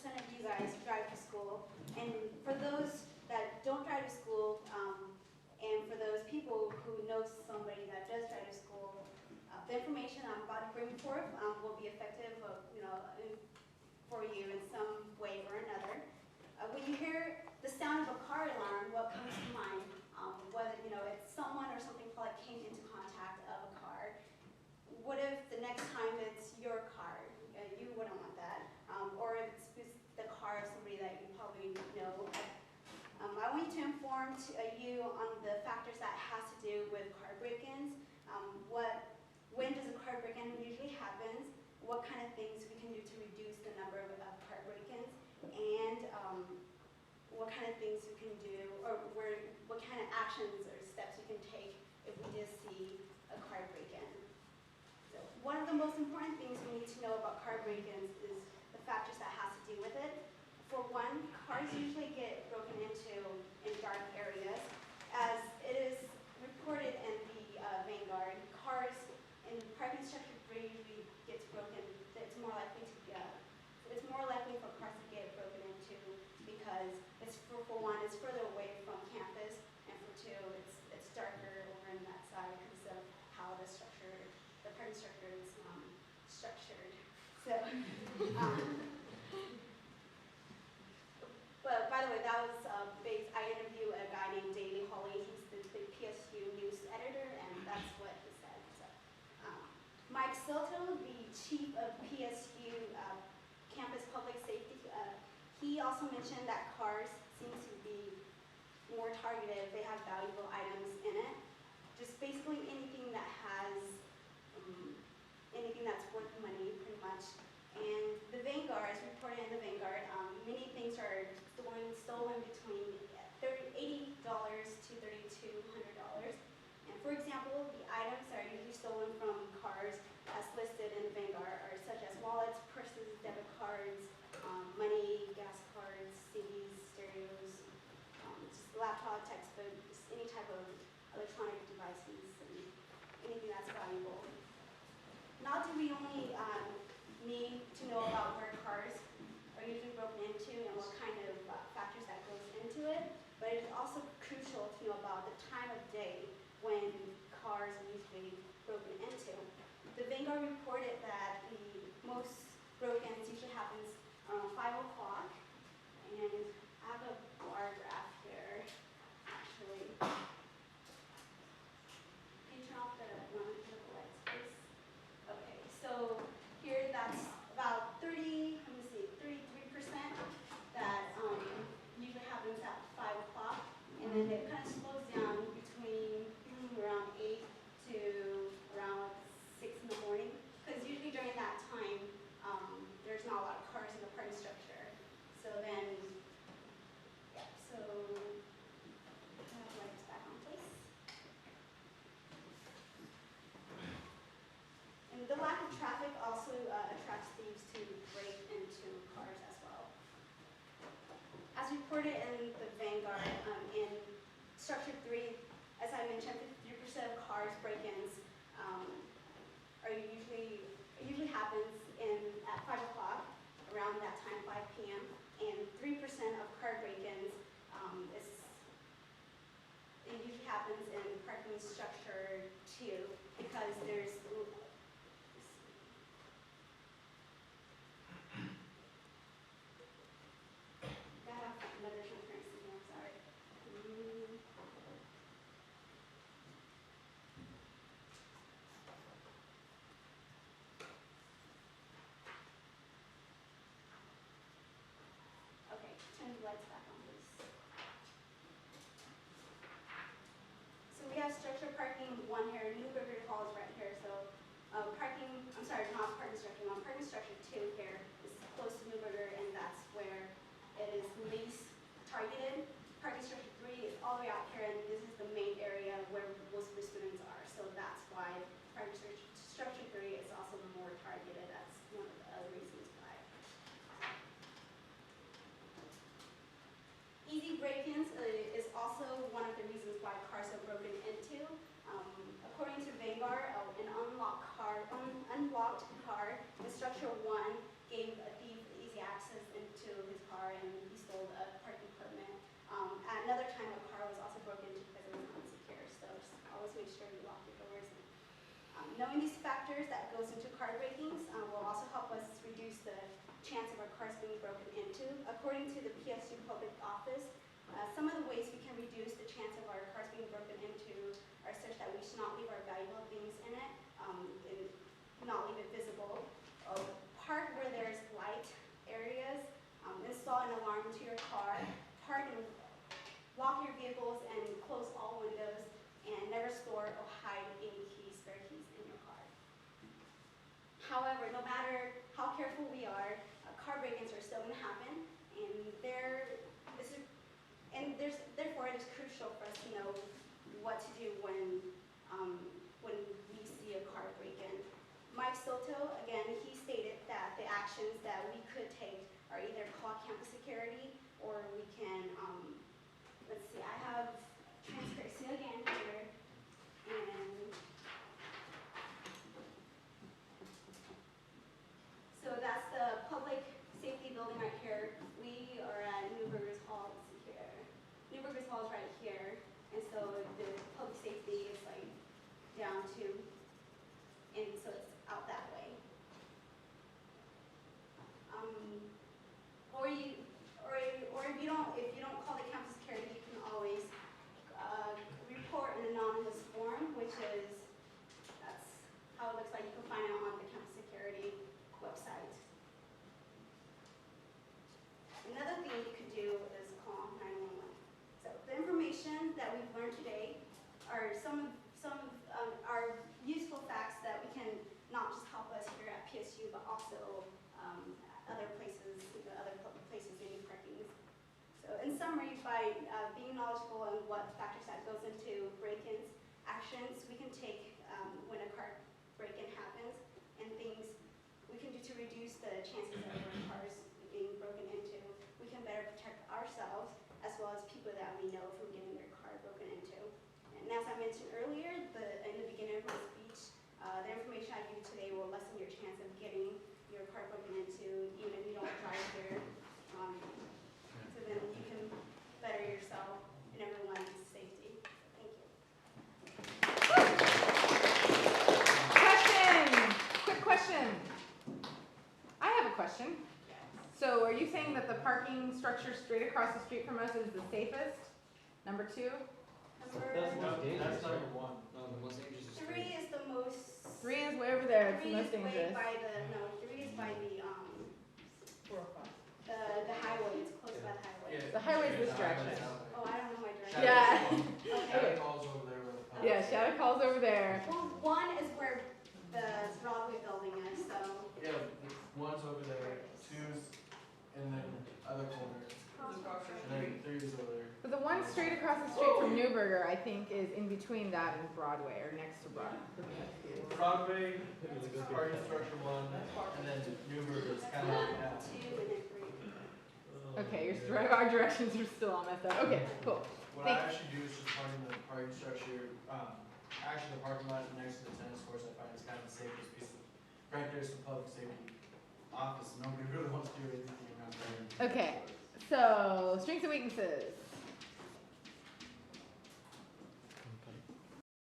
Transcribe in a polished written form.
of you guys drive to school, and for those that don't drive to school, and for those people who know somebody that does drive to school, the information I'm about to bring forth will be effective, for you in some way or another. When you hear the sound of a car alarm, what comes to mind? Whether it's someone or something probably came into contact of a car. What if the next time it's your car? You wouldn't want that. Or if it's the car of somebody that you probably know. I want to inform you on the factors that has to do with car break-ins. When does a car break-in usually happen? What kind of things we can do to reduce the number of car break-ins, and what kind of things we can do, or what kind of actions or steps we can take if we just see a car break-in. So one of the most important things we need to know about car break-ins is the factors that has to do with it. For one, cars usually get broken into in dark areas. As it is reported in the Vanguard, cars in parking structure 3 usually gets broken. It's more likely for cars to get broken into because for one, it's further away from campus, and for two, it's darker over on that side because of how the parking structure is structured. So, but by the way, that was I interviewed a guy named Daley Hawley. He's the PSU news editor, and that's what he said. So, Mike Soto, the chief of PSU campus public safety, he also mentioned that cars seem to be more targeted if they have valuable items in it. Just basically anything that has anything that's worth money, pretty much. And the Vanguard, as reported in the Vanguard, many things are stolen between $80 to $3,200. And for example, the items that are usually stolen from cars, as listed in the Vanguard, are such as wallets, purses, debit cards, money, gas cards, CDs, stereos, just laptop, textbooks, any type of electronic devices, and anything that's valuable. Not do we only need to know about where cars are usually broken into and what kind of factors that goes into it, but it is also crucial to know about the time of day when cars are usually broken into. The Vanguard reported that the most break-ins usually happens around 5 o'clock, and I have a bar graph here, actually. Can you turn off the lights, please? Okay, so here that's about 33% that usually happens at 5 o'clock, and then it kind of slows down between around 8 to around 6 in the morning, because usually during that time there's not a lot of cars in the parking structure. So then, yeah, so lights back on, please. And the lack of traffic also attracts thieves to break into cars as well. As reported in the Vanguard, in Structure 3, as I mentioned, 53% of cars break-ins usually happens at 5 o'clock, around that time, 5 p.m., and 3% of car break-ins it usually happens in parking structure 2 because there's another transparency here, sorry. Okay, turn the lights back on, please. So we have structured parking 1 here, Newburger Hall is right here, so parking structure 2 here is close to Newburger, and that's where it is least targeted. Parking structure 3 is all the way out here, and this is the main area where most of the students are. So that's why parking structure 3 is also more targeted. That's one of the other reasons why. Easy break-ins is also one of the reasons why cars are broken into. According to Knowing these factors that goes into car breakings will also help us reduce the chance of our cars being broken into. According to the PSU Public Office, some of the ways we can reduce the chance of our cars being broken into are such that we should not leave our valuable things in it, and not leave it visible. Park where there's light areas, install an alarm to your car, park and lock your vehicles and close all windows, and never store or hide any keys, spare keys in your car. However, no matter how careful we are, car break-ins are still going to happen, and therefore it is crucial for us to know what to do when we see a car break-in. Mike Soto, again, he stated that the actions that we could take are either call campus security, or we can, let's see, I have transparency again here, and so that's the public safety building right here. We are at Newburgers Hall. Let's see here. Newburgers Hall is right here, and so the public safety is like down to, and so it's out that way. Or if you don't call the campus security, you can always report an anonymous form, that's how it looks like. You can find it on the campus security website. Another thing you could do is call 911. So the information that we've learned today are some are useful facts that we can not just help us here at PSU, but also other places, other public places doing parkings. So in summary, by being knowledgeable on what factors that goes into break-ins, actions we can take when a car break-in happens, and things we can do to reduce the chances of our cars being broken into. We can better protect ourselves as well as people that we know from getting their car broken into. And as I mentioned earlier, in the beginning of my speech, the information I give you today will lessen your chance of getting your car broken into, even if you don't drive there. So then you can better yourself and everyone's safety. Thank you. Question! Quick question. I have a question. So are you saying that the parking structure straight across the street from us is the safest? Number 2? That's number 1. No, the most dangerous is 3 is the most. 3 is way over there. It's the 3 most is way dangerous. by the, no, 3 is by the highway. It's close by the highway. Yeah. The highway's this direction. Oh, I don't know my direction. Yeah. Okay. Calls over there with the Yeah, Shadow Call's over there. Well, 1 is where the Broadway building is, so. Yeah, 1's over there, 2's in the other corner, and then 3 is over there. But the one straight across the street from Newburger, I think, is in between that and Broadway, or next to Broadway. Broadway, parking structure 1, and then Newburgh is kind of like that. 2 and then 3. Okay, our directions are still all messed up. Okay, cool. What I actually do is just park in the parking structure. Actually, the parking lot next to the tennis courts I find is kind of the safest piece. Right there's the public safety office. Nobody really wants to do anything around there. Okay, so strengths and weaknesses.